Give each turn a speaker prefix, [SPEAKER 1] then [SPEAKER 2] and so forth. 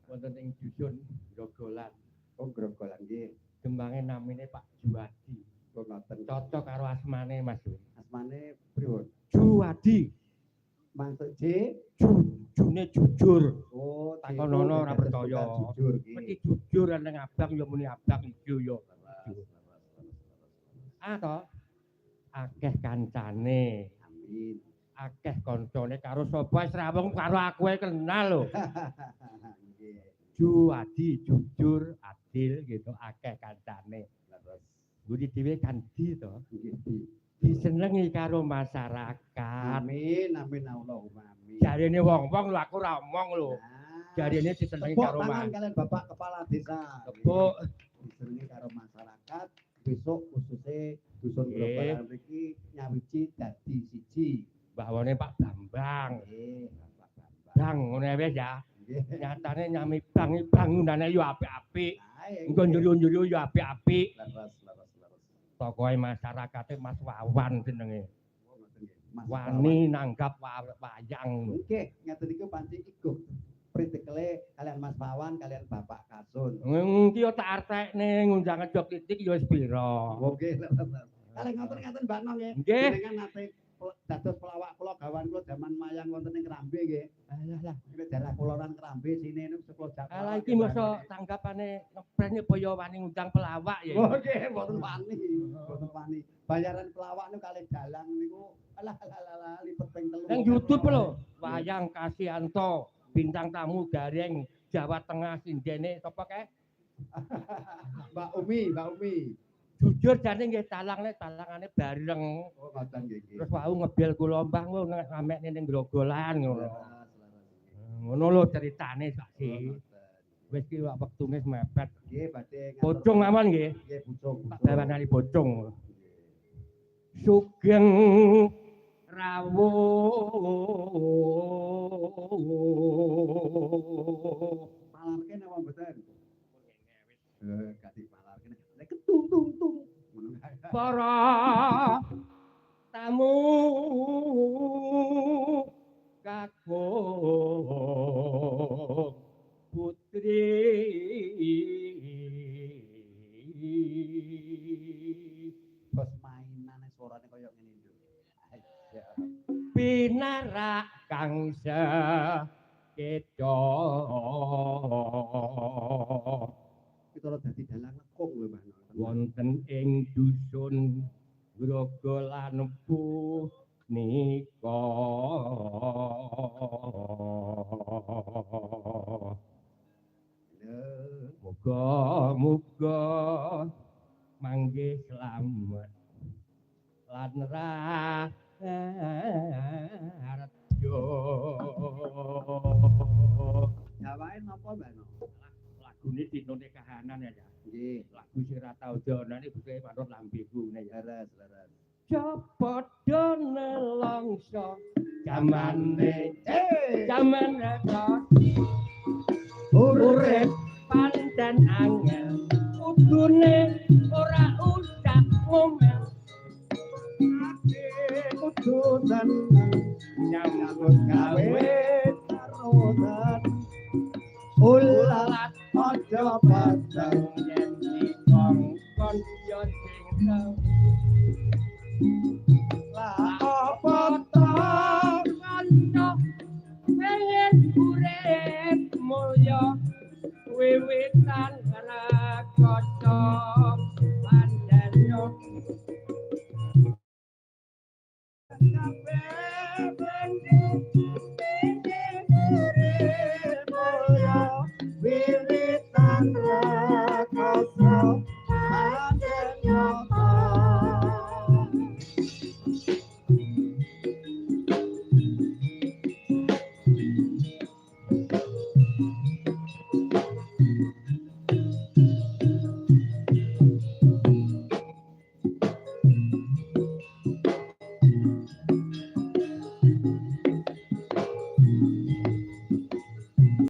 [SPEAKER 1] wonten ing dusun Grogolan.
[SPEAKER 2] Oh, grogolan nggih.
[SPEAKER 1] Dembange namine Pak Juwadi.
[SPEAKER 2] Kok ngoten.
[SPEAKER 1] Cocok karo asmane Mas.
[SPEAKER 2] Asmane pripun?
[SPEAKER 1] Juwadi.
[SPEAKER 2] Maksud J
[SPEAKER 1] June jujur.
[SPEAKER 2] Oh,
[SPEAKER 1] takonono ora percaya.
[SPEAKER 2] Jujur nggih.
[SPEAKER 1] Mesti jujur nang abang ya muni abang ijo ya. Toh akeh kancane.
[SPEAKER 2] Amin.
[SPEAKER 1] Akeh kancane karo sapa wis rawung karo aku ae kenal lho.
[SPEAKER 2] Nggih.
[SPEAKER 1] Juwadi, jujur, adil gitu akeh kancane.
[SPEAKER 2] Terus
[SPEAKER 1] Budi dhewe kan di to.
[SPEAKER 2] nggih.
[SPEAKER 1] Disenengi karo masyarakat.
[SPEAKER 2] Amin, amin Allahumma amin.
[SPEAKER 1] Jarene wong-wong lho aku ora omong lho. Jarene disenengi karo
[SPEAKER 2] tangan kalian Bapak Kepala Desa.
[SPEAKER 1] Tepuk
[SPEAKER 2] Disenengi karo masyarakat. Besok khususnya dusun Grogolan mriki nyawiji dadi siji.
[SPEAKER 1] mbahwane Pak Bambang.
[SPEAKER 2] Nggih, Bapak Bambang.
[SPEAKER 1] Bang ngono wis ya.
[SPEAKER 2] Nggih.
[SPEAKER 1] Nyatane nyami bang undane yo apik-apik. Engko njulu-njulu yo apik-apik.
[SPEAKER 2] Leres.
[SPEAKER 1] Tokohe masyarakate Mas Wawan jenenge.
[SPEAKER 2] Oh, ngoten nggih. Mas
[SPEAKER 1] Wani nanggap wayang.
[SPEAKER 2] Nggih, ngeten niku pancen iku pritikele kalian Mas Wawan, kalian Bapak Kasun.
[SPEAKER 1] Iki yo tak artekne ngunjangan jog titik yo wis pira.
[SPEAKER 2] Oke, leres. Kali ngoten Mbak Nong nggih.
[SPEAKER 1] Nggih.
[SPEAKER 2] Jenengan nate dados pelawak kula gawan kula jaman mayang wonten ing Krambe nggih.
[SPEAKER 1] Alah.
[SPEAKER 2] Iki daerah Kuloran Krambe sini niku sekula jak.
[SPEAKER 1] Alah iki masa tanggapane ngepres boyo wani ngundang pelawak ya.
[SPEAKER 2] Oke, mboten wani. Bayaran pelawak niku kalih dalang niku alah lipet ping 3.
[SPEAKER 1] Nang YouTube lho, wayang Kasianto, bintang tamu gareng Jawa Tengah sindene sapa kae?
[SPEAKER 2] Mbak Umi.
[SPEAKER 1] Jujur jane nggih talangane bareng.
[SPEAKER 2] Oh, ngoten nggih.
[SPEAKER 1] Terus wau ngebel kula mbah ngamekne ning Grogolan ngono. Ngono lho ceritane saksi. Wis ki wektune mepet.
[SPEAKER 2] Nggih, badhe
[SPEAKER 1] Bocung mawon nggih.
[SPEAKER 2] Nggih, bocung.
[SPEAKER 1] Tak bawanani bocung. Sugeng rawuh.
[SPEAKER 2] Malarke napa mboten? Gak dipalarke. Nek ketung.
[SPEAKER 1] Para tamu kakung putri
[SPEAKER 2] bos mainane suarane kaya ngene lho.
[SPEAKER 1] pinarak kang sekeca
[SPEAKER 2] Kita dadi dalang lekung lho Mbah.
[SPEAKER 1] wonten ing dusun Grogolan punika muga-muga mangke slamet lan raharjo
[SPEAKER 2] Jawain napa Mbah?
[SPEAKER 1] lagune dinone kahanan ya.
[SPEAKER 2] Nggih,
[SPEAKER 1] Lagu sing ra tau donane butuhe manut lambeku ne ya.
[SPEAKER 2] leres.
[SPEAKER 1] Copodo nelongso jamane urip pancen angel kudune ora usah ngomel
[SPEAKER 2] Kudu tenang
[SPEAKER 1] nyambut gawe
[SPEAKER 2] karotan ulat aja padang
[SPEAKER 1] yen dikongkon yo sing
[SPEAKER 2] lah apa to
[SPEAKER 1] kanca pengen urip mulya wiwitan ra